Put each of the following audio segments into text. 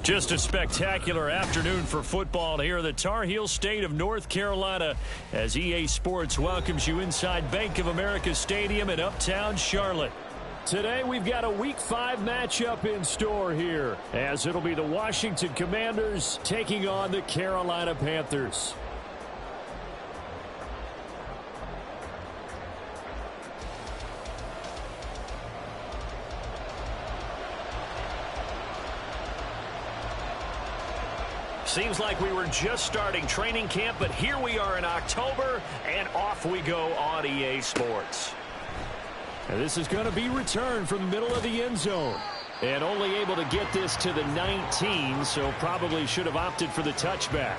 Just a spectacular afternoon for football here in the Tar Heel state of North Carolina as EA Sports welcomes you inside Bank of America Stadium in Uptown Charlotte. Today we've got a Week 5 matchup in store here as it'll be the Washington Commanders taking on the Carolina Panthers. Seems like we were just starting training camp, but here we are in October, and off we go on EA Sports. And this is going to be returned from the middle of the end zone. And only able to get this to the 19, so probably should have opted for the touchback.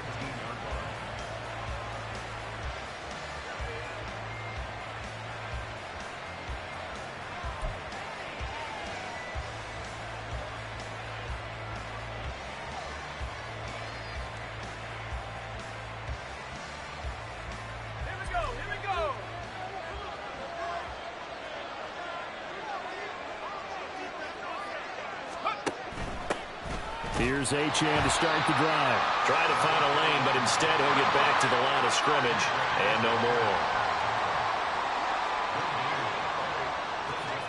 Here's Achane to start the drive. Trying to find a lane, but instead he'll get back to the line of scrimmage and no more.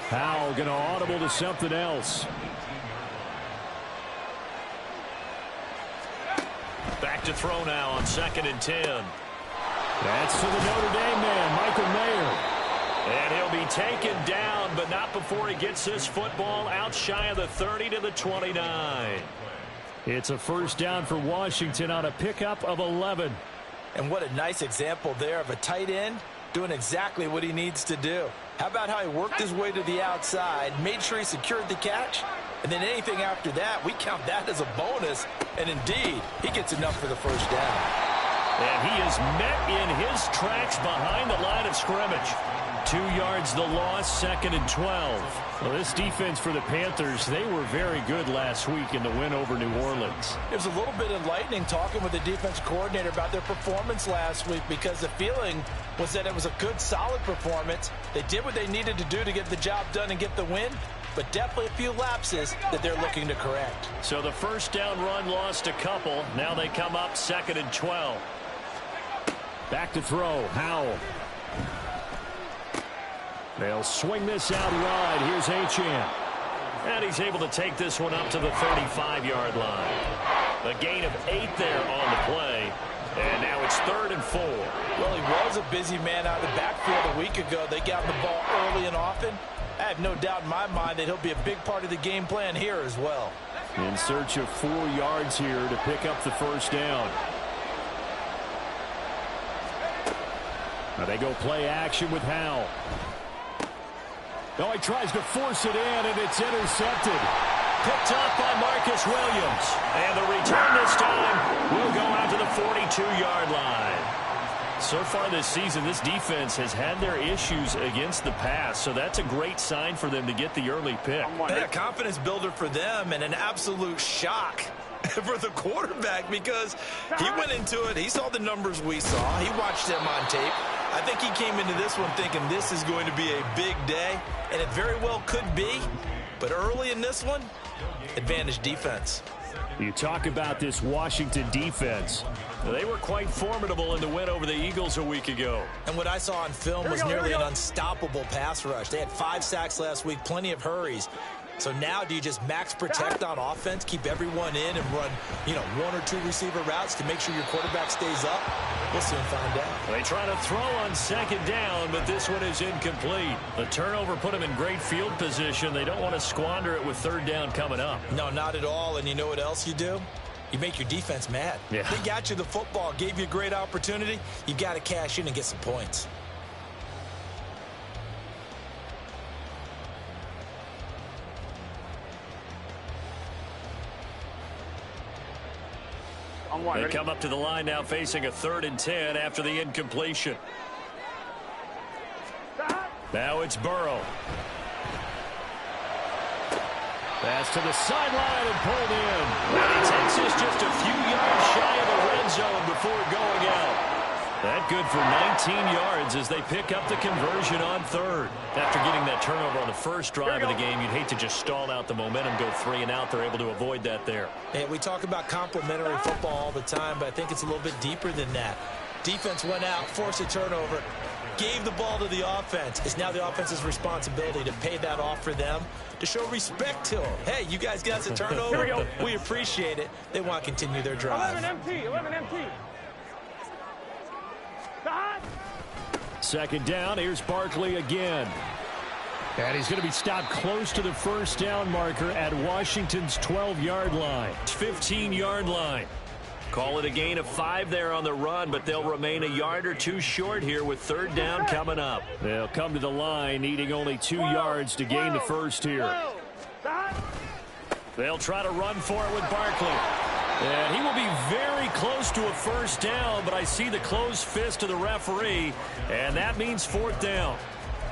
Howell going to audible to something else. Back to throw now on 2nd and 10. That's to the Notre Dame man, Michael Mayer. And he'll be taken down, but not before he gets this football out shy of the 30 to the 29. It's a first down for Washington on a pickup of 11. And what a nice example there of a tight end doing exactly what he needs to do. How about how he worked his way to the outside, made sure he secured the catch, and then anything after that, we count that as a bonus. And indeed, he gets enough for the first down. And he is met in his tracks behind the line of scrimmage. 2 yards the loss, 2nd and 12. Well, this defense for the Panthers, they were very good last week in the win over New Orleans. It was a little bit enlightening talking with the defense coordinator about their performance last week because the feeling was that it was a good, solid performance. They did what they needed to do to get the job done and get the win, but definitely a few lapses that they're looking to correct. So the first down run lost a couple. Now they come up 2nd and 12. Back to throw, Howell. They'll swing this out wide. Here's Achane. And he's able to take this one up to the 35-yard line. A gain of 8 there on the play. And now it's 3rd and 4. Well, he was a busy man out of the backfield a week ago. They got the ball early and often. I have no doubt in my mind that he'll be a big part of the game plan here as well. In search of 4 yards here to pick up the first down. Now they go play action with Howell. No, he tries to force it in, and it's intercepted. Picked up by Marcus Williams. And the return this time will go out to the 42-yard line. So far this season, this defense has had their issues against the pass, so that's a great sign for them to get the early pick. And a confidence builder for them and an absolute shock for the quarterback because he went into it. He saw the numbers we saw. He watched them on tape. I think he came into this one thinking this is going to be a big day, and it very well could be. But early in this one, advantage defense. You talk about this Washington defense. They were quite formidable in the win over the Eagles a week ago. And what I saw on film was nearly an unstoppable pass rush. They had 5 sacks last week, plenty of hurries. So now do you just max protect on offense, keep everyone in and run, 1 or 2 receiver routes to make sure your quarterback stays up? We'll soon find out. They try to throw on 2nd down, but this one is incomplete. The turnover put them in great field position. They don't want to squander it with 3rd down coming up. No, not at all. And you know what else you do? You make your defense mad. Yeah. They got you the football, gave you a great opportunity. You got to cash in and get some points. They come up to the line now facing a 3rd and 10 after the incompletion. Now it's Burrow. Pass to the sideline and pulled in. And he takes this just a few yards shy of the red zone before going out. That good for 19 yards as they pick up the conversion on third. After getting that turnover on the first drive of the game, you'd hate to just stall out the momentum, go 3 and out. They're able to avoid that there. And we talk about complementary football all the time, but I think it's a little bit deeper than that. Defense went out, forced a turnover, gave the ball to the offense. It's now the offense's responsibility to pay that off for them, to show respect to them. Hey, you guys got us a turnover. We appreciate it. They want to continue their drive. 11 MT. Second down, here's Barkley again. And he's going to be stopped close to the first down marker at Washington's 12-yard line. 15-yard line. Call it a gain of 5 there on the run, but they'll remain a yard or 2 short here with third down coming up. They'll come to the line needing only 2 yards to gain the first here. They'll try to run for it with Barkley. And he will be very close to a first down, but I see the closed fist of the referee, and that means fourth down.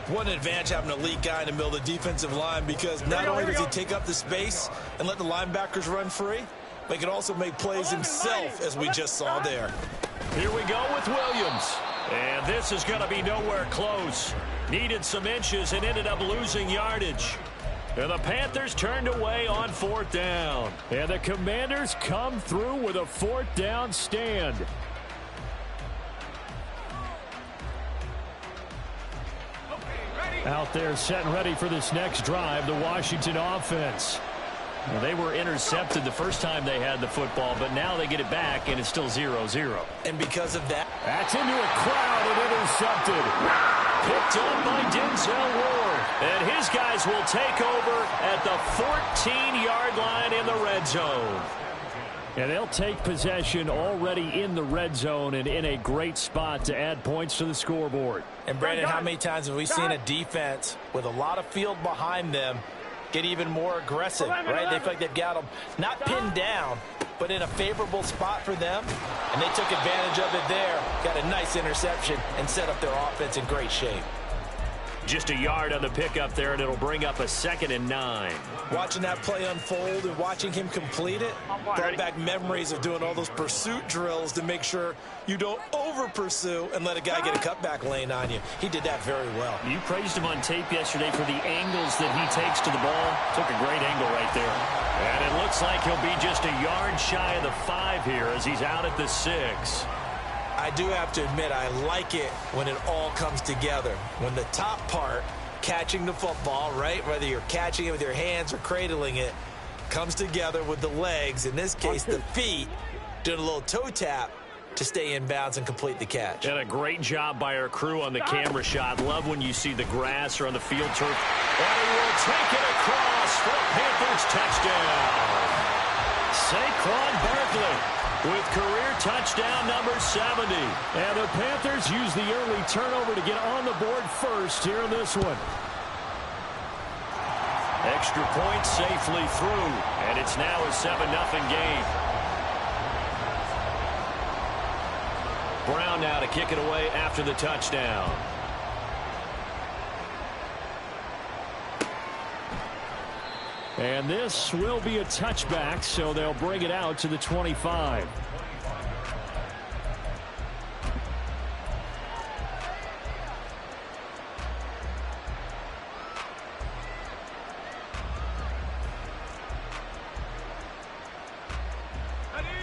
What an advantage having an elite guy in the middle of the defensive line, because not only does he take up the space and let the linebackers run free, but he can also make plays himself, as we just saw there. Here we go with Williams. And this is going to be nowhere close. Needed some inches and ended up losing yardage. And the Panthers turned away on fourth down. And the Commanders come through with a fourth down stand. Out there set and ready for this next drive, the Washington offense. Well, they were intercepted the first time they had the football, but now they get it back, and it's still 0-0. And because of that, that's into a crowd and intercepted. Picked up by Denzel Ward. And his guys will take over at the 14-yard line in the red zone. And they'll take possession already in the red zone and in a great spot to add points to the scoreboard. And Brandon, how many times have we seen a defense with a lot of field behind them get even more aggressive, right? They feel like they've got them not pinned down, but in a favorable spot for them, and they took advantage of it there, got a nice interception, and set up their offense in great shape. Just a yard on the pickup there, and it'll bring up a 2nd and 9. Watching that play unfold and watching him complete it brought back memories of doing all those pursuit drills to make sure you don't over-pursue and let a guy get a cutback lane on you. He did that very well. You praised him on tape yesterday for the angles that he takes to the ball. Took a great angle right there. And it looks like he'll be just a yard shy of the 5 here as he's out at the 6. I do have to admit, I like it when it all comes together. When the top part, catching the football, right, whether you're catching it with your hands or cradling it, comes together with the legs, in this case the feet, doing a little toe tap to stay in bounds and complete the catch. And a great job by our crew on the camera shot. Love when you see the grass or on the field turf. And he will take it across for a Panthers touchdown. Saquon Barkley with career touchdown number 70. And the Panthers use the early turnover to get on the board first here in this one. Extra point safely through, and it's now a 7-0 game. Brown now to kick it away after the touchdown. And this will be a touchback, so they'll bring it out to the 25.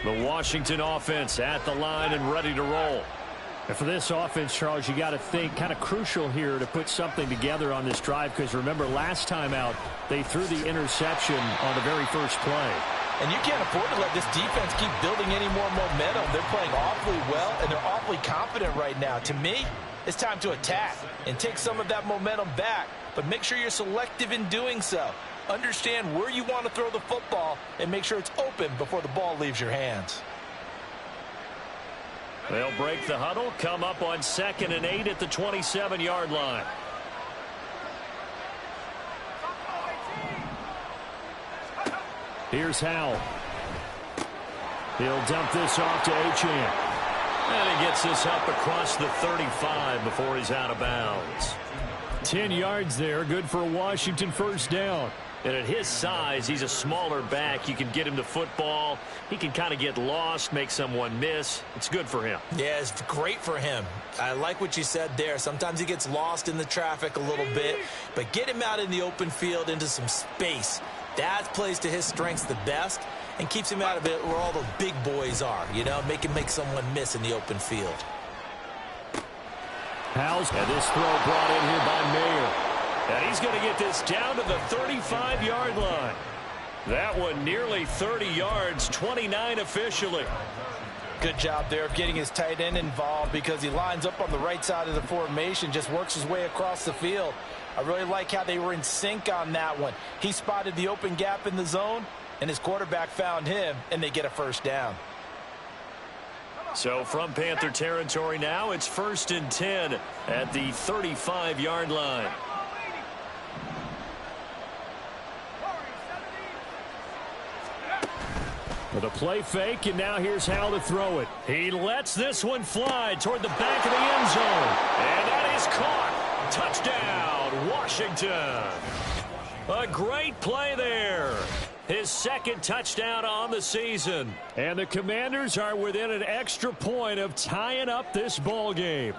The Washington offense at the line and ready to roll. And for this offense, Charles, you got to think kind of crucial here to put something together on this drive, because remember last time out they threw the interception on the very first play. And you can't afford to let this defense keep building any more momentum. They're playing awfully well, and they're awfully confident right now. To me, it's time to attack and take some of that momentum back, but make sure you're selective in doing so. Understand where you want to throw the football and make sure it's open before the ball leaves your hands. They'll break the huddle, come up on 2nd and 8 at the 27-yard line. Here's Howell. He'll dump this off to Achane. And he gets this up across the 35 before he's out of bounds. 10 yards there, good for a Washington first down. And at his size, he's a smaller back. You can get him to football. He can kind of get lost, make someone miss. It's good for him. Yeah, it's great for him. I like what you said there. Sometimes he gets lost in the traffic a little bit, but get him out in the open field into some space. That plays to his strengths the best and keeps him out of it where all the big boys are, you know, make someone miss in the open field. Howes, and this throw brought in here by Mayer. And he's going to get this down to the 35-yard line. That one nearly 30 yards, 29 officially. Good job there of getting his tight end involved because he lines up on the right side of the formation, just works his way across the field. I really like how they were in sync on that one. He spotted the open gap in the zone, and his quarterback found him, and they get a first down. So from Panther territory now, it's 1st and 10 at the 35-yard line. With a play fake, and now here's how to throw it. He lets this one fly toward the back of the end zone. And that is caught. Touchdown, Washington. A great play there. His second touchdown on the season. And the Commanders are within an extra point of tying up this ball game.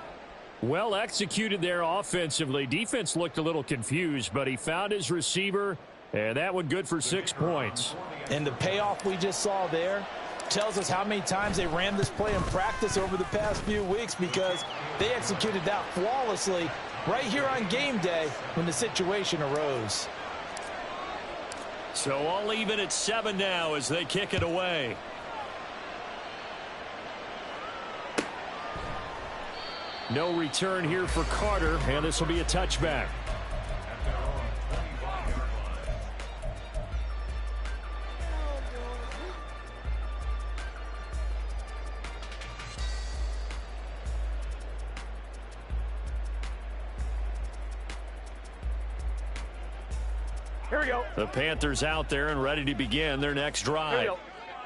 Well executed there offensively. Defense looked a little confused, but he found his receiver, and that one good for 6 points. And the payoff we just saw there tells us how many times they ran this play in practice over the past few weeks, because they executed that flawlessly right here on game day when the situation arose. So all even at 7 now as they kick it away. No return here for Carter, and this will be a touchback. Here we go. The Panthers out there and ready to begin their next drive.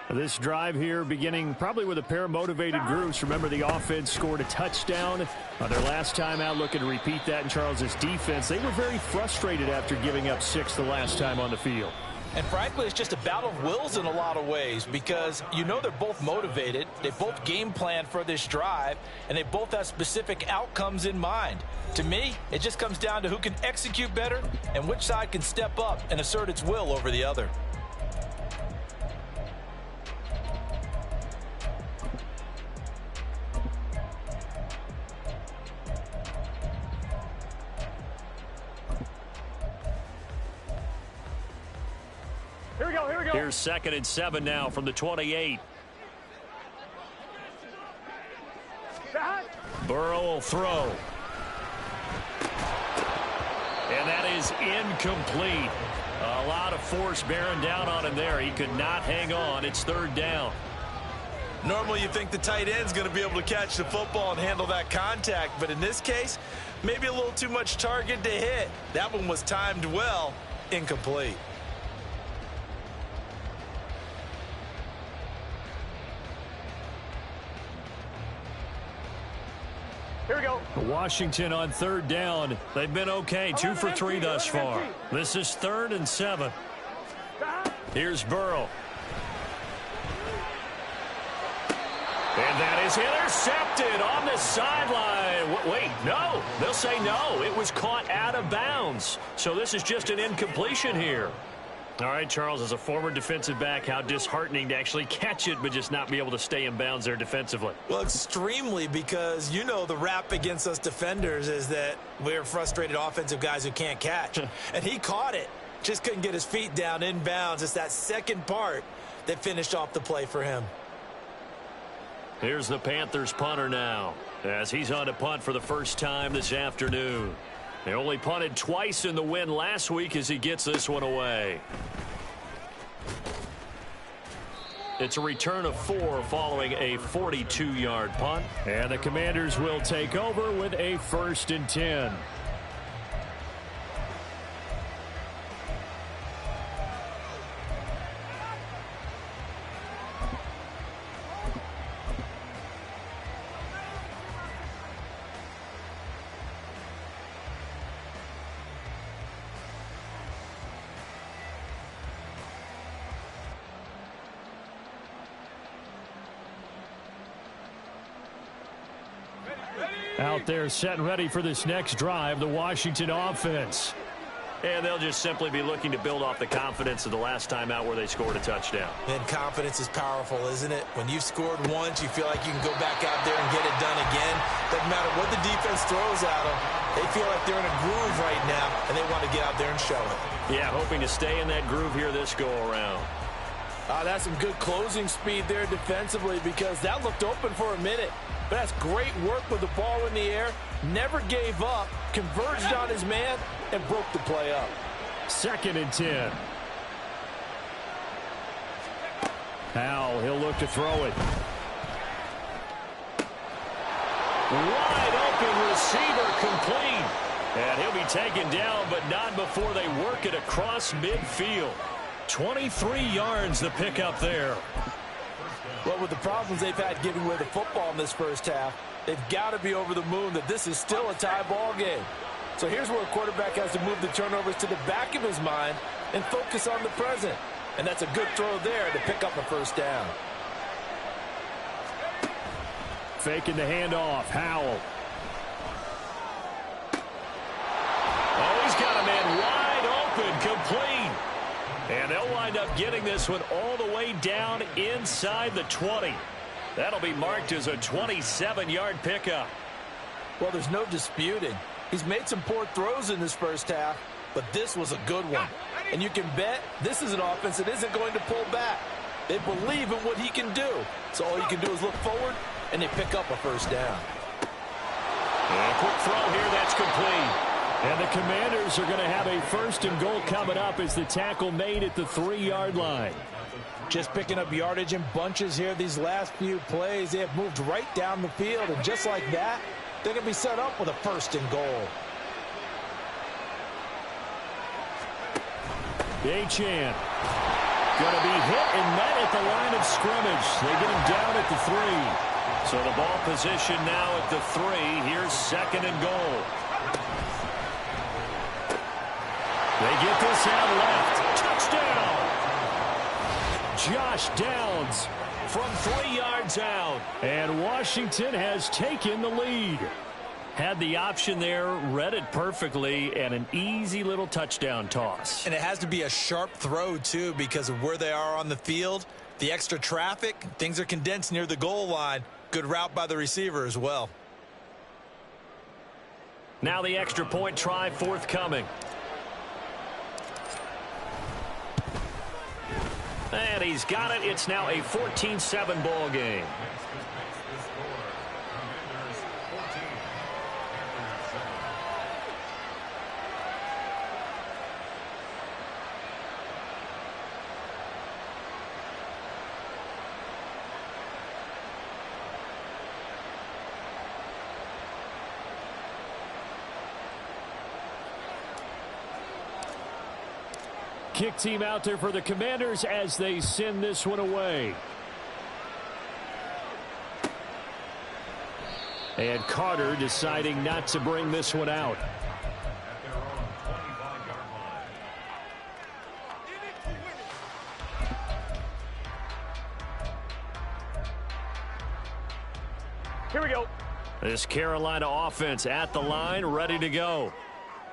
This drive here beginning probably with a pair of motivated groups. Remember, the offense scored a touchdown on their last time out, looking to repeat that in Charles's defense. They were very frustrated after giving up 6 the last time on the field. And frankly, it's just a battle of wills in a lot of ways, because you know they're both motivated. They both game plan for this drive, and they both have specific outcomes in mind. To me, it just comes down to who can execute better and which side can step up and assert its will over the other. Here we go, here we go. Here's 2nd and 7 now from the 28. Burrow will throw. And that is incomplete. A lot of force bearing down on him there. He could not hang on. It's 3rd down. Normally you think the tight end's going to be able to catch the football and handle that contact, but in this case, maybe a little too much target to hit. That one was timed well, incomplete. Here we go. Washington on 3rd down. They've been okay. 2 for 3 thus far. This is 3rd and 7. Here's Burrow. And that is intercepted on the sideline. Wait, no. They'll say no. It was caught out of bounds. So this is just an incompletion here. All right, Charles, as a former defensive back, how disheartening to actually catch it but just not be able to stay in bounds there defensively. Well, extremely, because you know the rap against us defenders is that we're frustrated offensive guys who can't catch. And he caught it. Just couldn't get his feet down in bounds. It's that second part that finished off the play for him. Here's the Panthers punter now, as he's on to punt for the first time this afternoon. They only punted twice in the win last week as he gets this one away. It's a return of 4 following a 42-yard punt. And the Commanders will take over with a 1st and 10. Out there set and ready for this next drive, the Washington offense. And they'll just simply be looking to build off the confidence of the last time out where they scored a touchdown. And confidence is powerful, isn't it? When you've scored once, you feel like you can go back out there and get it done again. Doesn't matter what the defense throws at them. They feel like they're in a groove right now, and they want to get out there and show it. Yeah, hoping to stay in that groove here this go-around. That's some good closing speed there defensively because that looked open for a minute. But that's great work with the ball in the air. Never gave up, converged on his man, and broke the play up. 2nd and 10. Howell, he'll look to throw it. Wide open receiver complete. And he'll be taken down, but not before they work it across midfield. 23 yards the pickup there. Well, with the problems they've had giving away the football in this first half, they've got to be over the moon that this is still a tie ball game. So here's where a quarterback has to move the turnovers to the back of his mind and focus on the present. And that's a good throw there to pick up a first down. Faking the handoff. Howell. Oh, he's got a man wide open, complete. And they'll wind up getting this one all the way down inside the 20. That'll be marked as a 27-yard pickup. Well, there's no disputing. He's made some poor throws in this first half, but this was a good one. And you can bet this is an offense that isn't going to pull back. They believe in what he can do. So all you can do is look forward, and they pick up a first down. And a quick throw here, that's complete. And the Commanders are going to have a 1st and goal coming up as the tackle made at the 3-yard line. Just picking up yardage in bunches here these last few plays. They have moved right down the field, and just like that, they're going to be set up with a 1st and goal. Achane going to be hit and met at the line of scrimmage. They get him down at the 3. So the ball position now at the 3. Here's 2nd and goal. They get this out left. Touchdown! Josh Downs from 3 yards out. And Washington has taken the lead. Had the option there, read it perfectly, and an easy little touchdown toss. And it has to be a sharp throw, too, because of where they are on the field. The extra traffic, things are condensed near the goal line. Good route by the receiver as well. Now the extra point try forthcoming. And he's got it. It's now a 14-7 ball game. Kick team out there for the Commanders as they send this one away. And Carter deciding not to bring this one out. Here we go. This Carolina offense at the line, ready to go.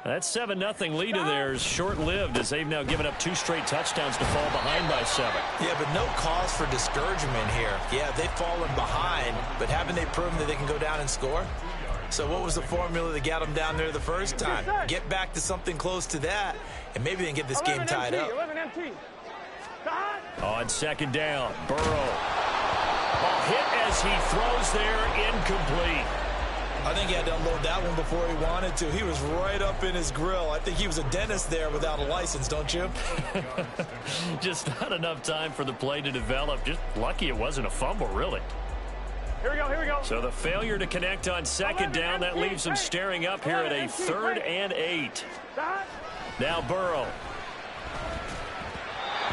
That 7-0 lead of theirs short-lived as they've now given up 2 straight touchdowns to fall behind by 7. Yeah, but no cause for discouragement here. Yeah, they've fallen behind, but haven't they proven that they can go down and score? So what was the formula that got them down there the first time? Get back to something close to that, and maybe they can get this game tied up. 11 MT. On 2nd down, Burrow. Ball hit as he throws there, incomplete. I think he had to unload that one before he wanted to. He was right up in his grill. I think he was a dentist there without a license, don't you? Just not enough time for the play to develop. Just lucky it wasn't a fumble, really. Here we go, here we go. So the failure to connect on 2nd down, that leaves them staring up here at a 3rd and 8. Now Burrow.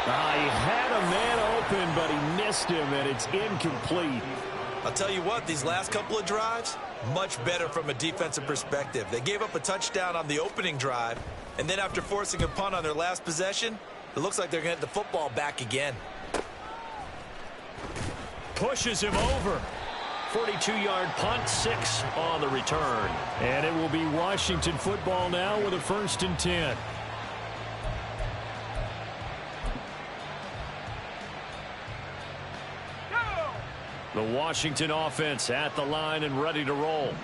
He had a man open, but he missed him, and it's incomplete. I'll tell you what, these last couple of drives, much better from a defensive perspective. They gave up a touchdown on the opening drive, and then after forcing a punt on their last possession, it looks like they're going to get the football back again. Pushes him over. 42-yard punt, 6 on the return. And it will be Washington football now with a 1st and 10. The Washington offense at the line and ready to roll.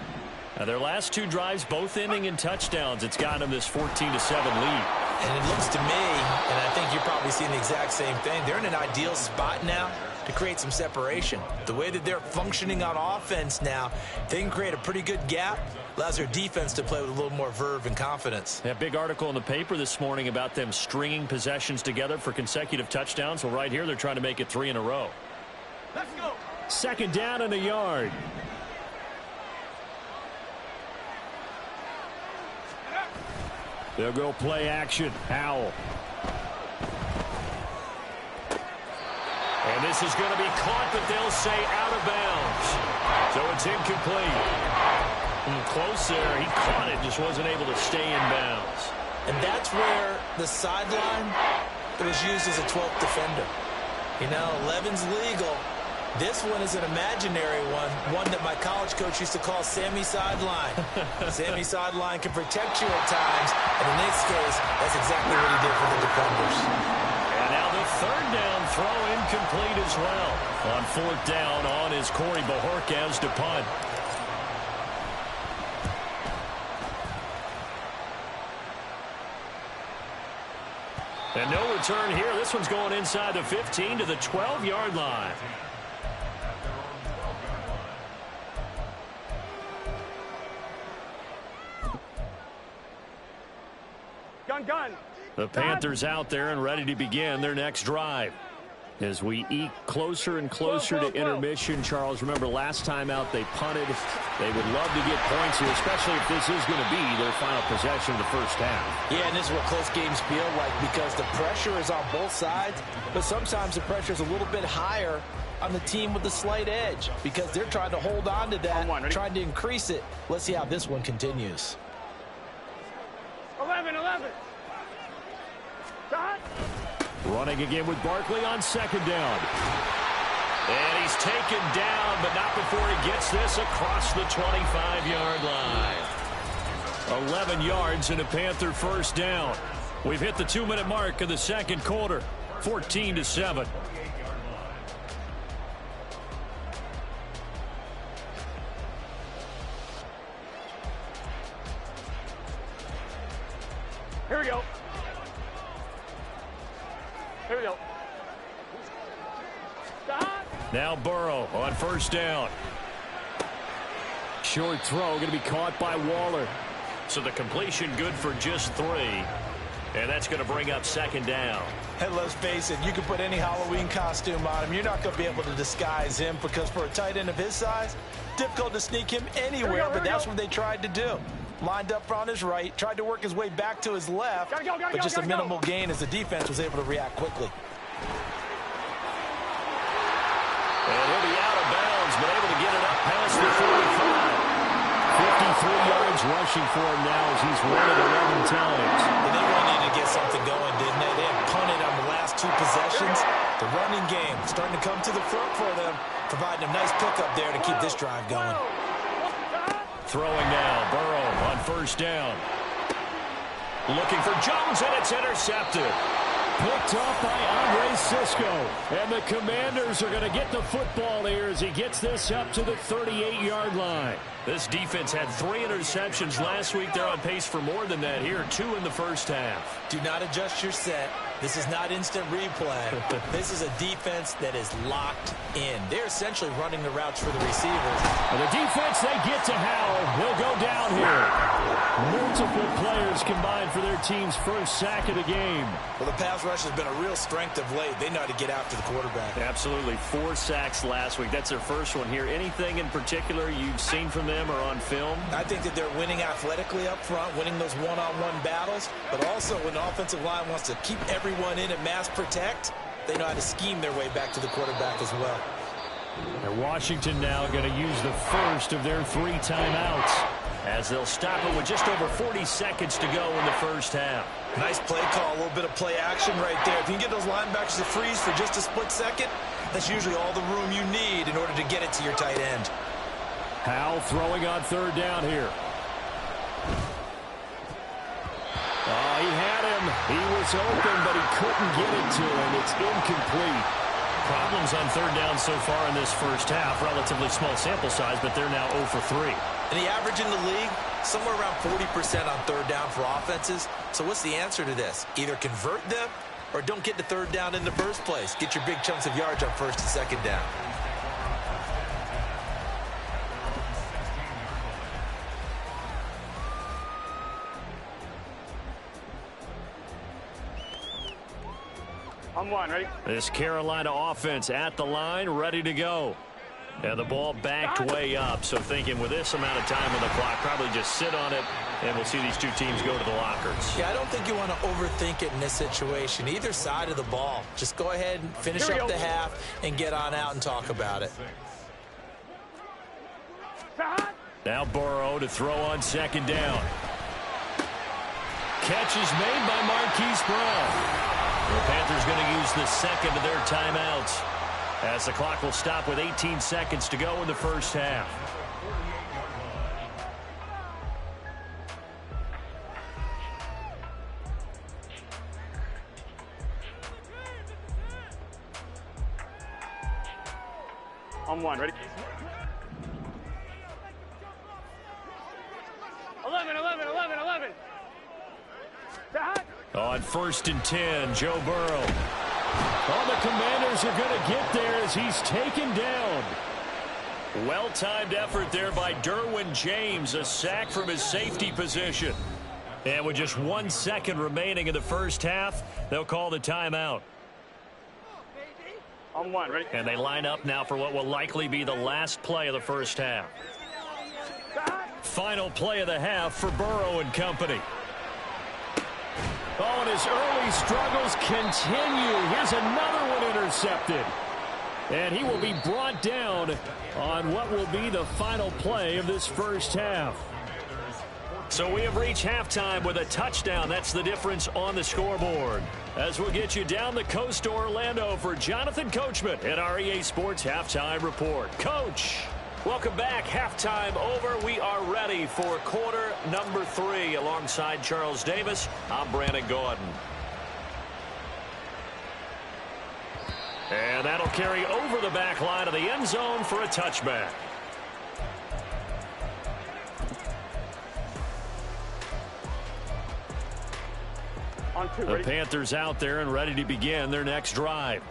Now their last 2 drives, both ending in touchdowns. It's got them this 14-7 lead. And it looks to me, and I think you're probably seeing the exact same thing, they're in an ideal spot now to create some separation. The way that they're functioning on offense now, they can create a pretty good gap. Allows their defense to play with a little more verve and confidence. That big article in the paper this morning about them stringing possessions together for consecutive touchdowns. Well, right here, they're trying to make it 3 in a row. Let's go. 2nd down and a yard. They'll go play action. Howell. And this is going to be caught, but they'll say out of bounds. So it's incomplete. Close there. He caught it, just wasn't able to stay in bounds. And that's where the sideline was used as a 12th defender. You know, 11's legal. This one is an imaginary one that my college coach used to call Sammy Sideline. Sammy Sideline can protect you at times, and in this case, that's exactly what he did for the defenders. And now the 3rd down throw incomplete as well. On 4th down on is Corey Bajorquez to punt. And no return here. This one's going inside the 15 to the 12-yard line. Gun. The Panthers out there and ready to begin their next drive. As we eke closer and closer to intermission, Charles, remember last time out they punted. They would love to get points here, especially if this is going to be their final possession of the first half. Yeah, and this is what close games feel like because the pressure is on both sides, but sometimes the pressure is a little bit higher on the team with the slight edge because they're trying to hold on to that, trying to increase it. Let's see how this one continues. 11. Stop. Running again with Barkley on 2nd down. And he's taken down, but not before he gets this across the 25-yard line. 11 yards and a Panther 1st down. We've hit the 2-minute mark of the 2nd quarter. 14-7. Here we go. Stop. Now Burrow on 1st down. Short throw going to be caught by Waller. So the completion good for just 3. And that's going to bring up 2nd down. And let's face it, you can put any Halloween costume on him. You're not going to be able to disguise him because for a tight end of his size, difficult to sneak him anywhere, but that's what they tried to do. Lined up on his right, tried to work his way back to his left, but just a minimal gain as the defense was able to react quickly. And he'll be out of bounds, but able to get it up past the 45. 53 yards rushing for him now as he's run it 11 times. And they really needed to get something going, didn't they? They had punted on the last 2 possessions. The running game starting to come to the front for them, providing a nice pickup there to keep this drive going. Throwing now, Burrow on 1st down. Looking for Jones, and it's intercepted. Picked off by Andre Sisco. And the Commanders are going to get the football here as he gets this up to the 38-yard line. This defense had 3 interceptions last week. They're on pace for more than that here, 2 in the first half. Do not adjust your set. This is not instant replay. This is a defense that is locked in. They're essentially running the routes for the receivers. And the defense, they get to Howell. He'll go down here. Multiple players combined for their team's first sack of the game. Well, the pass rush has been a real strength of late. They know how to get after the quarterback. Absolutely. 4 sacks last week. That's their first one here. Anything in particular you've seen from them or on film? I think that they're winning athletically up front, winning those one-on-one battles, but also when the offensive line wants to keep everyone in and mass protect, they know how to scheme their way back to the quarterback as well. And Washington now going to use the first of their 3 timeouts as they'll stop it with just over 40 seconds to go in the first half. Nice play call, a little bit of play action right there. If you can get those linebackers to freeze for just a split second, that's usually all the room you need in order to get it to your tight end. Howell throwing on third down here. Oh, he had him. He was open, but he couldn't get it to him. It's incomplete. Problems on third down so far in this first half. Relatively small sample size, but they're now 0 for 3. And the average in the league, somewhere around 40% on third down for offenses. So what's the answer to this? Either convert them or don't get to third down in the first place. Get your big chunks of yards on first and second down. On one, ready? This Carolina offense at the line, ready to go. And the ball backed way up, so thinking with this amount of time on the clock, probably just sit on it, and we'll see these two teams go to the lockers. Yeah, I don't think you want to overthink it in this situation. Either side of the ball. Just go ahead and finish up the half and get on out and talk about it. Now Burrow to throw on second down. Catch is made by Marquise Brown. The Panthers going to use the second of their timeouts, as the clock will stop with 18 seconds to go in the first half. On one, ready? 11. On first and 10, Joe Burrow. Oh, the Commanders are going to get there as he's taken down. Well-timed effort there by Derwin James, a sack from his safety position. And with just 1 second remaining in the first half, they'll call the timeout. On one, ready? And they line up now for what will likely be the last play of the first half. Final play of the half for Burrow and company. Oh, and his early struggles continue. Here's another one intercepted. And he will be brought down on what will be the final play of this first half. So we have reached halftime with a touchdown. That's the difference on the scoreboard. As we'll get you down the coast to Orlando for Jonathan Coachman at our EA Sports Halftime Report. Coach, welcome back. Halftime over. We are ready for quarter number 3. Alongside Charles Davis, I'm Brandon Gordon. And that'll carry over the back line of the end zone for a touchback. On two, The ready? Panthers out there and ready to begin their next drive.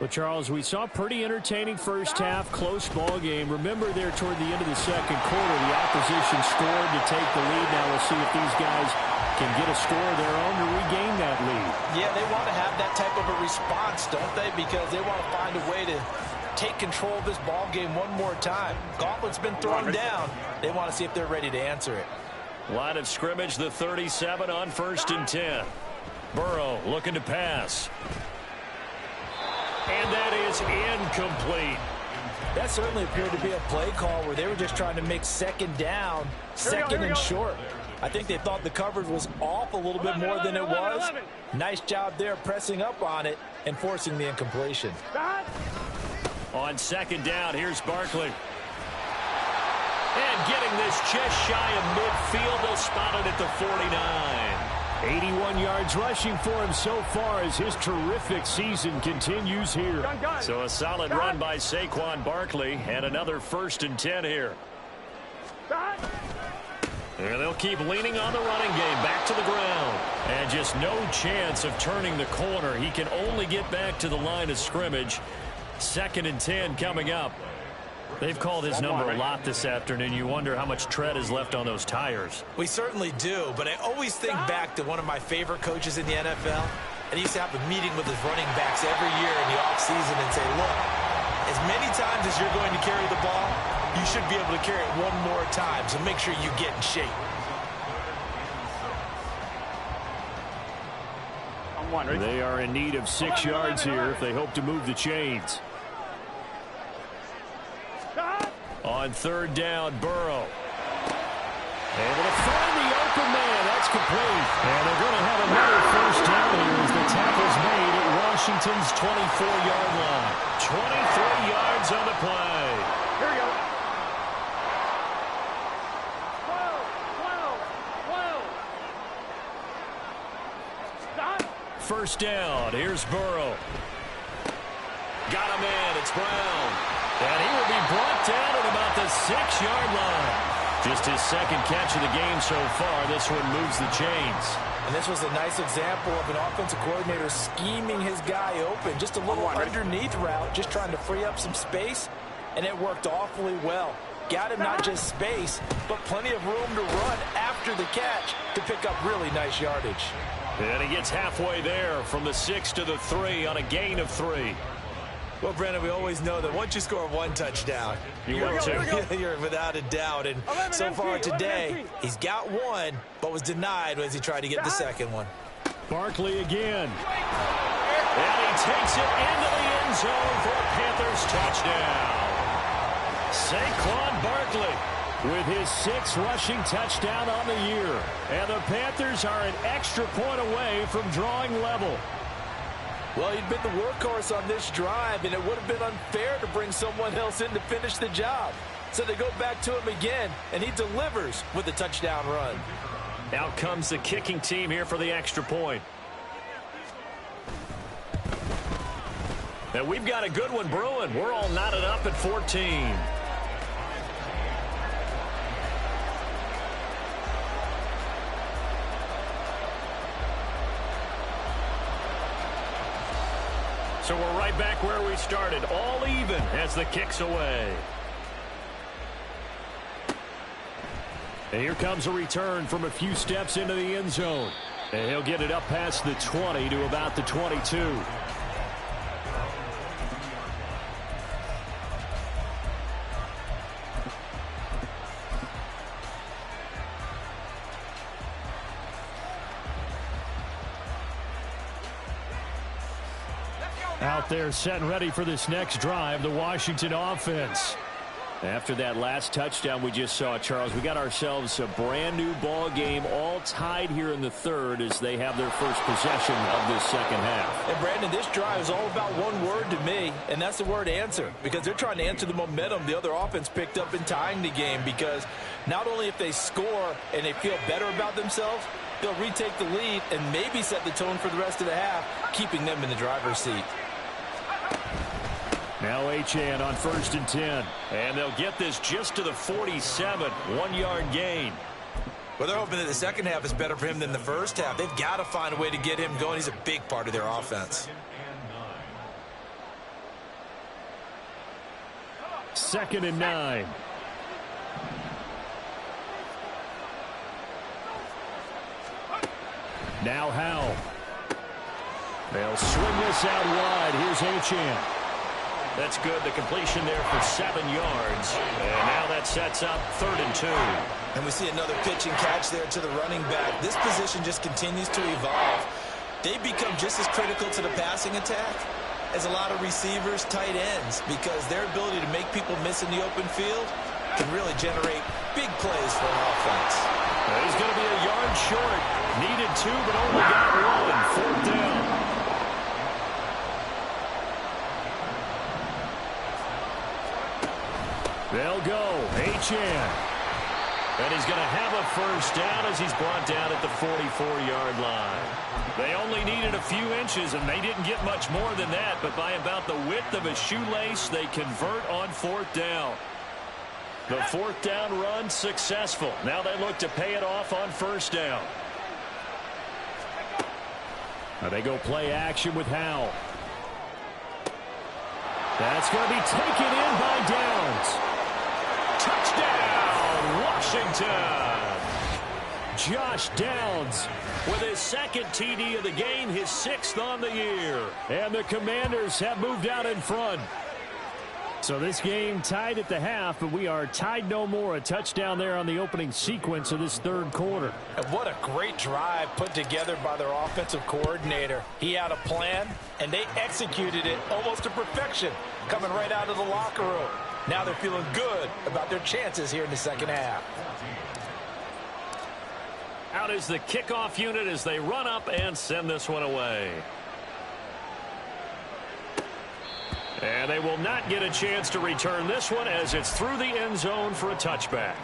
Well, Charles, we saw a pretty entertaining first half, close ball game. Remember there toward the end of the second quarter, the opposition scored to take the lead. Now we'll see if these guys can get a score of their own to regain that lead. Yeah, they want to have that type of a response, don't they? Because they want to find a way to take control of this ball game one more time. Gauntlet's been thrown down. They want to see if they're ready to answer it. Line of scrimmage, the 37 on first and 10. Burrow looking to pass. And that is incomplete. That certainly appeared to be a play call where they were just trying to make second down, second and short. I think they thought the coverage was off a little bit more than it was. Nice job there pressing up on it and forcing the incompletion. On second down, here's Barkley. And getting this just shy of midfield, they'll spot it at the 49. 81 yards rushing for him so far as his terrific season continues here. So a solid run by Saquon Barkley and another first and 10 here. And they'll keep leaning on the running game back to the ground. And just no chance of turning the corner. He can only get back to the line of scrimmage. Second and 10 coming up. They've called his number a lot this afternoon. You wonder how much tread is left on those tires. We certainly do, but I always think back to one of my favorite coaches in the NFL. And he used to have a meeting with his running backs every year in the offseason and say, look, as many times as you're going to carry the ball, you should be able to carry it one more time, so make sure you get in shape. They are in need of 6 yards here if they hope to move the chains. On third down, Burrow. Able to find the open man. That's complete. And they're going to have another first down here as the tackle's made at Washington's 24-yard line. 23 yards on the play. Here we go. first down. Here's Burrow. Got him in. It's Brown. And he will be brought down at about the 6-yard line. Just his second catch of the game so far. This one moves the chains. And this was a nice example of an offensive coordinator scheming his guy open. Just a little underneath route, just trying to free up some space. And it worked awfully well. Got him not just space, but plenty of room to run after the catch to pick up really nice yardage. And he gets halfway there from the 6 to the 3 on a gain of 3. Well, Brandon, we always know that once you score one touchdown, you're without a doubt. And so far today, he's got one, but was denied as he tried to get the second one. Barkley again. And he takes it into the end zone for a Panthers touchdown. Saquon Barkley with his 6th rushing touchdown on the year. And the Panthers are an extra point away from drawing level. Well, he'd been the workhorse on this drive, and it would have been unfair to bring someone else in to finish the job. So they go back to him again, and he delivers with a touchdown run. Out comes the kicking team here for the extra point. And we've got a good one brewing. We're all knotted up at 14. So we're right back where we started, all even as the kick's away. And here comes a return from a few steps into the end zone. And he'll get it up past the 20 to about the 22. Out there set and ready for this next drive, the Washington offense. After that last touchdown we just saw, Charles, we got ourselves a brand new ball game, all tied here in the third as they have their first possession of this second half. And Brandon, this drive is all about one word to me, and that's the word answer, because they're trying to answer the momentum the other offense picked up in tying the game, because not only if they score and they feel better about themselves, they'll retake the lead and maybe set the tone for the rest of the half, keeping them in the driver's seat. Now Achane on 1st and 10. And they'll get this just to the 47, 1-yard gain. Well, they're hoping that the second half is better for him than the first half. They've got to find a way to get him going. He's a big part of their offense. 2nd and 9. Now Howell. They'll swing this out wide. Here's Achane. That's good. The completion there for 7 yards. And now that sets up 3rd and 2. And we see another pitch and catch there to the running back. This position just continues to evolve. They become just as critical to the passing attack as a lot of receivers, tight ends, because their ability to make people miss in the open field can really generate big plays for an offense. He's going to be a yard short. Needed 2, but only got 1. 4th down. They'll go. Achane. And he's going to have a first down as he's brought down at the 44-yard line. They only needed a few inches, and they didn't get much more than that. But by about the width of a shoelace, they convert on 4th down. The 4th down run successful. Now they look to pay it off on 1st down. Now they go play action with Howell. That's going to be taken in by Downs. Touchdown, Washington. Josh Downs with his 2nd TD of the game, his 6th on the year. And the Commanders have moved out in front. So this game tied at the half, but we are tied no more. A touchdown there on the opening sequence of this 3rd quarter. And what a great drive put together by their offensive coordinator. He had a plan, and they executed it almost to perfection, coming right out of the locker room. Now they're feeling good about their chances here in the second half. Out is the kickoff unit as they run up and send this one away. And they will not get a chance to return this one as it's through the end zone for a touchback.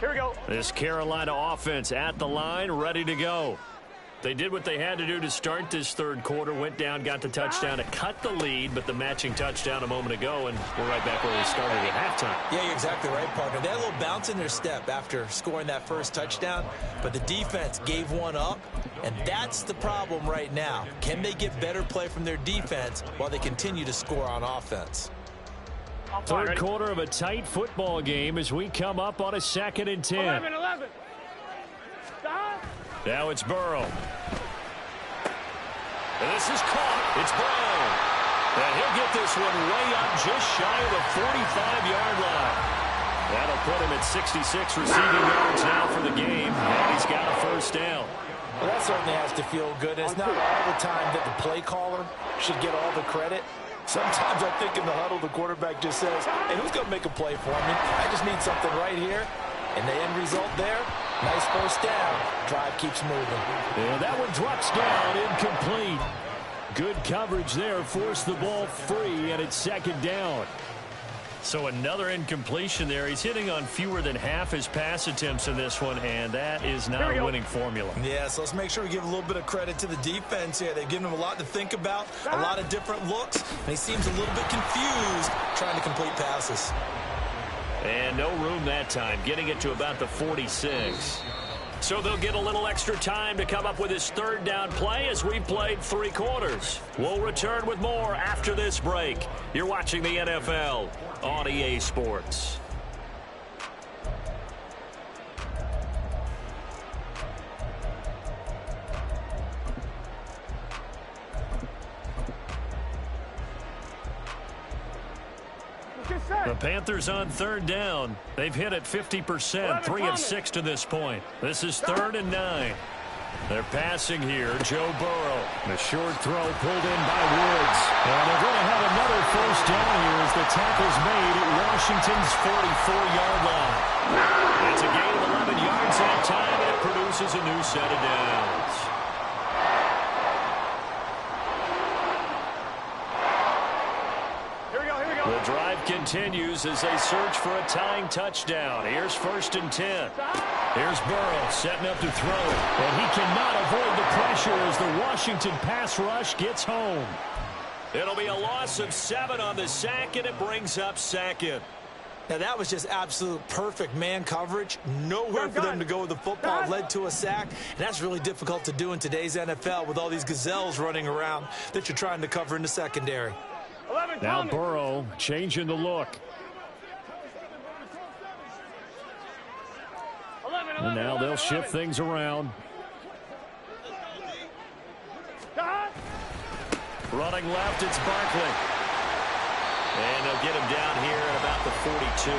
Here we go. This Carolina offense at the line, ready to go. They did what they had to do to start this third quarter, went down, got the touchdown to cut the lead, but the matching touchdown a moment ago, and we're right back where we started at halftime. Yeah, you're exactly right, partner. They had a little bounce in their step after scoring that first touchdown, but the defense gave one up, and that's the problem right now. Can they get better play from their defense while they continue to score on offense? Third quarter of a tight football game as we come up on a 2nd and 10. 11. Stop. Now it's Burrow. And this is caught. It's Burrow. And he'll get this one way up just shy of the 45-yard line. That'll put him at 66 receiving yards now for the game. And he's got a first down. Well, that certainly has to feel good. It's not all the time that the play caller should get all the credit. Sometimes I think in the huddle, the quarterback just says, hey, who's going to make a play for me? I just need something right here. And the end result there, nice first down. Drive keeps moving. And that one drops down, incomplete. Good coverage there, forced the ball free, and it's 2nd down. So another incompletion there. He's hitting on fewer than half his pass attempts in this one, and that is not a winning formula. Yeah, so let's make sure we give a little bit of credit to the defense here. They've given him a lot to think about, a lot of different looks, and he seems a little bit confused trying to complete passes. And no room that time, getting it to about the 46. So they'll get a little extra time to come up with his third down play as we've played 3 quarters. We'll return with more after this break. You're watching the NFL on EA Sports. The Panthers on 3rd down. They've hit it 50%, 3 of 6 to this point. This is 3rd and 9. They're passing here, Joe Burrow. The short throw pulled in by Woods. And they're going to have another first down here as the tackle's made at Washington's 44-yard line. It's a gain of 11 yards that time, and it produces a new set of downs. The drive continues as they search for a tying touchdown. Here's 1st and 10. Here's Burrow setting up to throw it. And he cannot avoid the pressure as the Washington pass rush gets home. It'll be a loss of 7 on the sack, and it brings up 2nd. Now, that was just absolute perfect man coverage. Nowhere for them to go with the football. Led to a sack, and that's really difficult to do in today's NFL with all these gazelles running around that you're trying to cover in the secondary. Now Burrow changing the look. And now they'll shift things around. Running left, it's Barkley. And they'll get him down here at about the 42.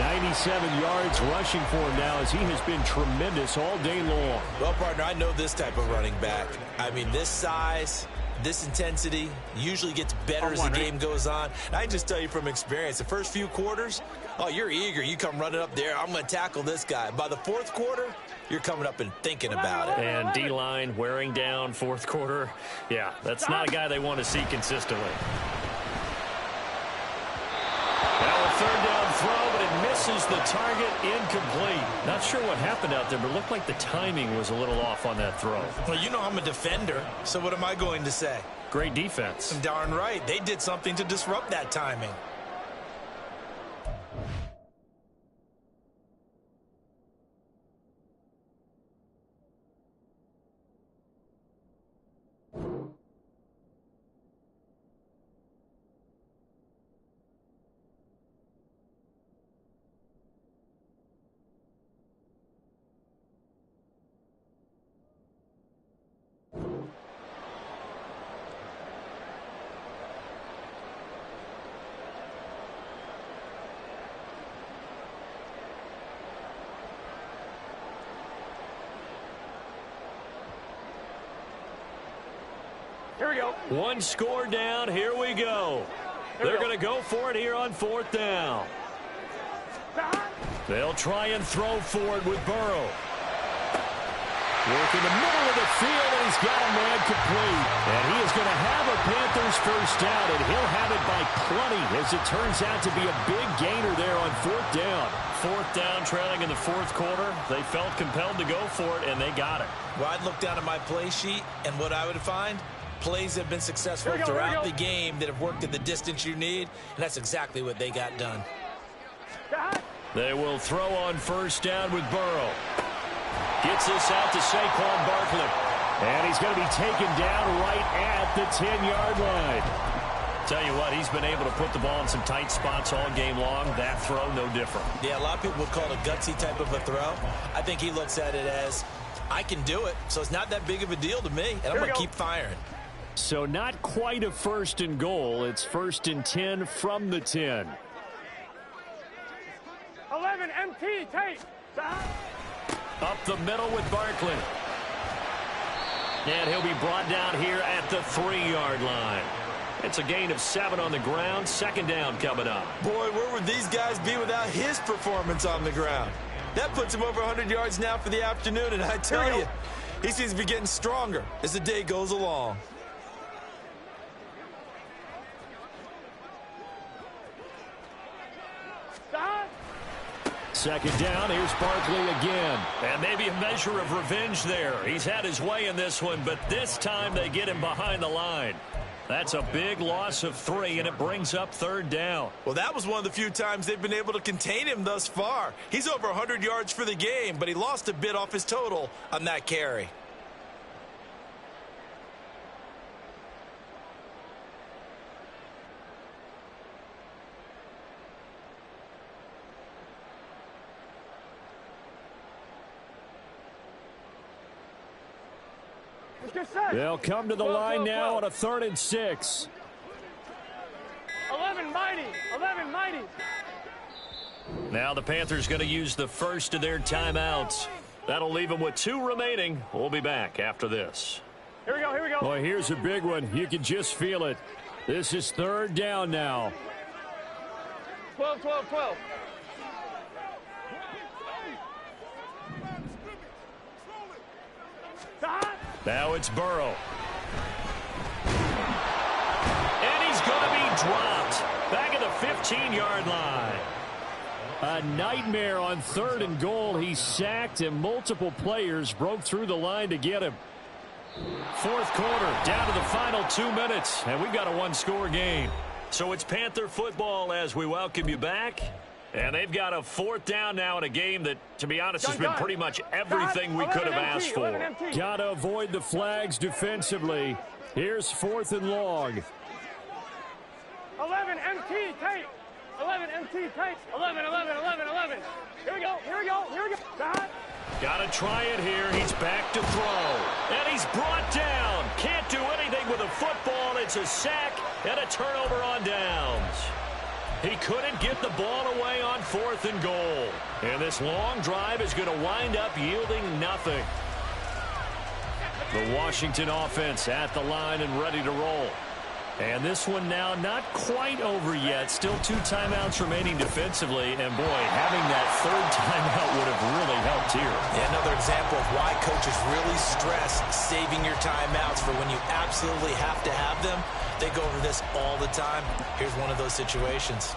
97 yards rushing for him now as he has been tremendous all day long. Well, partner, I know this type of running back. I mean, this size, this intensity usually gets better as the game goes on. And I just tell you from experience, the first few quarters, oh, you're eager. You come running up there, I'm going to tackle this guy. By the 4th quarter, you're coming up and thinking about it. And D-line wearing down 4th quarter. Yeah, that's not a guy they want to see consistently. Now a 3rd down throw, but it misses the target, incomplete. Not sure what happened out there, but it looked like the timing was a little off on that throw. Well, you know I'm a defender, so what am I going to say? Great defense. Darn right. They did something to disrupt that timing. Here we go. One score down. Here we go. They're going to go for it here on 4th down. They'll try and throw for it with Burrow. Work in the middle of the field, and he's got a man complete. And he is going to have a Panthers first down, and he'll have it by plenty as it turns out to be a big gainer there on 4th down. 4th down trailing in the 4th quarter. They felt compelled to go for it, and they got it. Well, I'd look down at my play sheet, and what I would find, plays that have been successful throughout the game that have worked at the distance you need, and that's exactly what they got done. They will throw on 1st down with Burrow. Gets this out to Saquon Barkley. And he's going to be taken down right at the 10-yard line. Tell you what, he's been able to put the ball in some tight spots all game long. That throw, no different. Yeah, a lot of people would call it a gutsy type of a throw. I think he looks at it as, I can do it, so it's not that big of a deal to me, and I'm going to keep firing. So not quite a 1st and goal. It's 1st and 10 from the 10. 11 MT, take. Up the middle with Barkley. And he'll be brought down here at the 3-yard line. It's a gain of 7 on the ground. 2nd down coming up. Boy, where would these guys be without his performance on the ground? That puts him over 100 yards now for the afternoon, and I tell you, he seems to be getting stronger as the day goes along. Second down, here's Barkley again. And maybe a measure of revenge there. He's had his way in this one, but this time they get him behind the line. That's a big loss of 3, and it brings up 3rd down. Well, that was one of the few times they've been able to contain him thus far. He's over 100 yards for the game, but he lost a bit off his total on that carry. They'll come to the line now on a 3rd and 6. 11 mighty. 11 mighty. Now the Panthers going to use the first of their timeouts. That'll leave them with 2 remaining. We'll be back after this. Here we go, here we go. Boy, here's a big one. You can just feel it. This is 3rd down now. 12, 12, 12. Now it's Burrow. And he's going to be dropped. Back at the 15-yard line. A nightmare on 3rd and goal. He's sacked, and multiple players broke through the line to get him. 4th quarter, down to the final 2 minutes, and we've got a 1-score game. So it's Panther football as we welcome you back. And they've got a 4th down now in a game that, to be honest, has been pretty much everything we could have asked for. Got to avoid the flags defensively. Here's 4th and long. 11 MT, take. 11 MT, take. 11, 11, 11, 11. Here we go, here we go, here we go. Got to try it here. He's back to throw. And he's brought down. Can't do anything with a football. It's a sack and a turnover on downs. He couldn't get the ball away on 4th and goal. And this long drive is going to wind up yielding nothing. The Washington offense at the line and ready to roll. And this one now not quite over yet. Still 2 timeouts remaining defensively. And, boy, having that 3rd timeout would have really helped here. Yeah, another example of why coaches really stress saving your timeouts for when you absolutely have to have them. They go over this all the time. Here's one of those situations.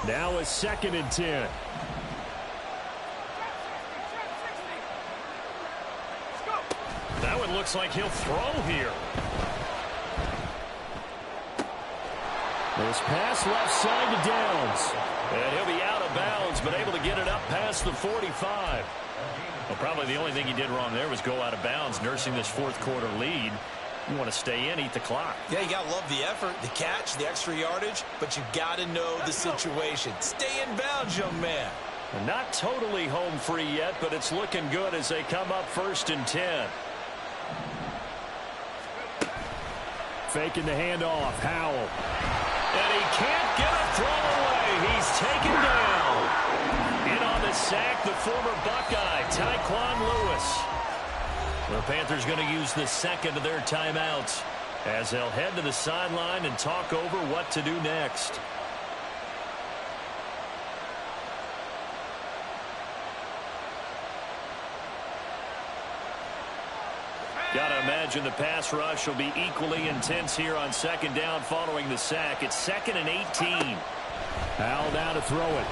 Now a 2nd and 10. That one looks like he'll throw here. This pass left side to Downs. And he'll be out of bounds, but able to get it up past the 45. Well, probably the only thing he did wrong there was go out of bounds, nursing this 4th quarter lead. You want to stay in, eat the clock. Yeah, you got to love the effort, the catch, the extra yardage, but you got to know the situation. Stay in bounds, young man. Not totally home free yet, but it's looking good as they come up 1st and 10. Faking the handoff, Howell. And he can't get a throw away. He's taken down. In on the sack, the former Buckeye, Tyquan Lewis. The Panthers going to use the 2nd of their timeouts as they'll head to the sideline and talk over what to do next. Got to imagine the pass rush will be equally intense here on second down following the sack. It's 2nd and 18. Howell down to throw it.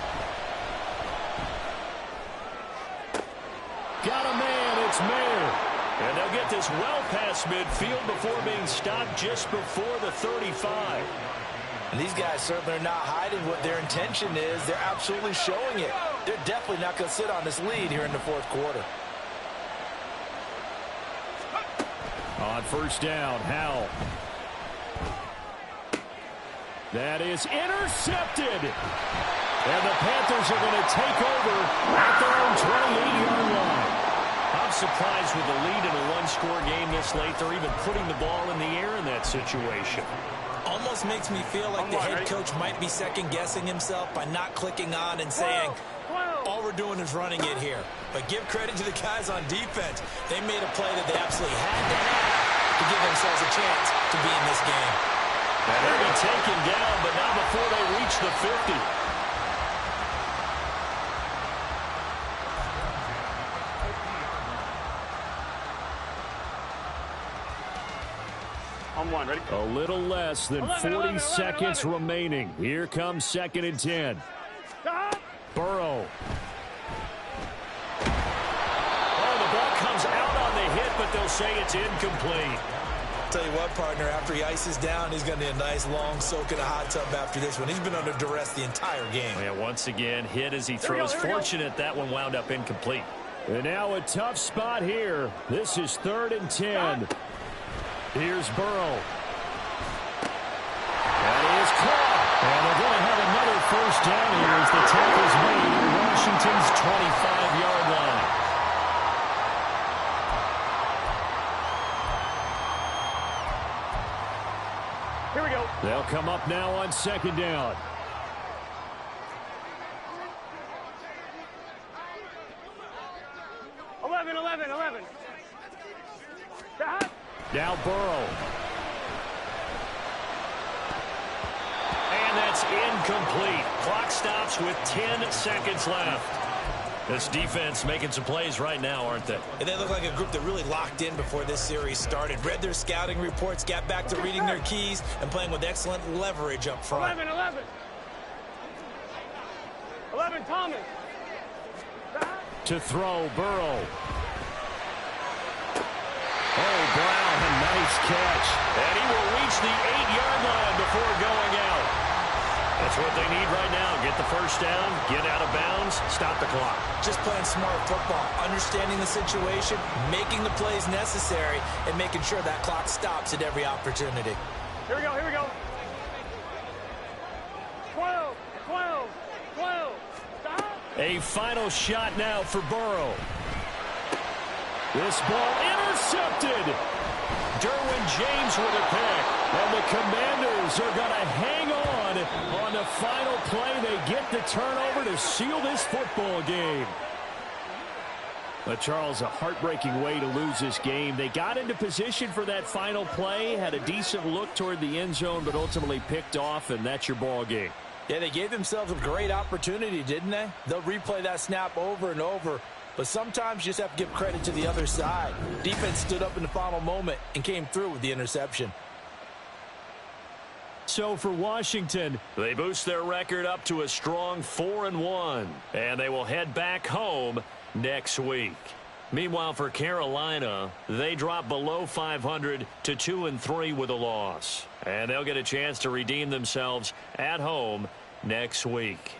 Got a man. It's Mayer. And they'll get this well past midfield before being stopped just before the 35. And these guys certainly are not hiding what their intention is. They're absolutely showing it. They're definitely not going to sit on this lead here in the fourth quarter. On first down, Howell. That is intercepted. And the Panthers are going to take over at their own 28-yard line. I'm surprised with the lead in a one-score game this late. They're even putting the ball in the air in that situation. Almost makes me feel like the head coach might be second-guessing himself by not clicking on and saying, all we're doing is running it here. But give credit to the guys on defense. They made a play that they absolutely had to have to give themselves a chance to be in this game. And they'll be taken down, but not before they reach the 50. On one, ready? A little less than 40 seconds remaining. Here comes 2nd and 10. Burrow. Oh, the ball comes out on the hit, but they'll say it's incomplete. Tell you what, partner, after he ices down, he's going to need a nice long soak in a hot tub after this one. He's been under duress the entire game. Yeah, once again, hit as he throws. Fortunate that one wound up incomplete. And now a tough spot here. This is 3rd and 10. Here's Burrow. That is caught. And they're going to have another first down here as the tackle's made at Washington's 25-yard line. Here we go. They'll come up now on 2nd down. Eleven. Now Burrow. And that's incomplete. Clock stops with 10 seconds left. This defense making some plays right now, aren't they? And they look like a group that really locked in before this series started. Read their scouting reports, got back to reading their keys, and playing with excellent leverage up front. 11, Thomas. To throw, Burrow. Oh, Brown, a nice catch. And he will reach the 8-yard line before going out. That's what they need right now. Get the first down, get out of bounds, stop the clock. Just playing smart football, understanding the situation, making the plays necessary, and making sure that clock stops at every opportunity. Here we go. 12. Stop. A final shot now for Burrow. This ball intercepted. Derwin James with a pick. And the Commanders are going to hang on the final play. They get the turnover to seal this football game. But Charles, a heartbreaking way to lose this game. They got into position for that final play, had a decent look toward the end zone, but ultimately picked off, and that's your ball game. Yeah, they gave themselves a great opportunity, didn't they? They'll replay that snap over and over. But sometimes you just have to give credit to the other side. Defense stood up in the final moment and came through with the interception. So for Washington, they boost their record up to a strong 4-1. And they will head back home next week. Meanwhile, for Carolina, they drop below 500 to 2-3 with a loss. And they'll get a chance to redeem themselves at home next week.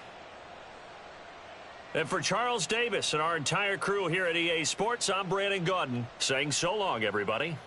And for Charles Davis and our entire crew here at EA Sports, I'm Brandon Gaudin saying so long, everybody.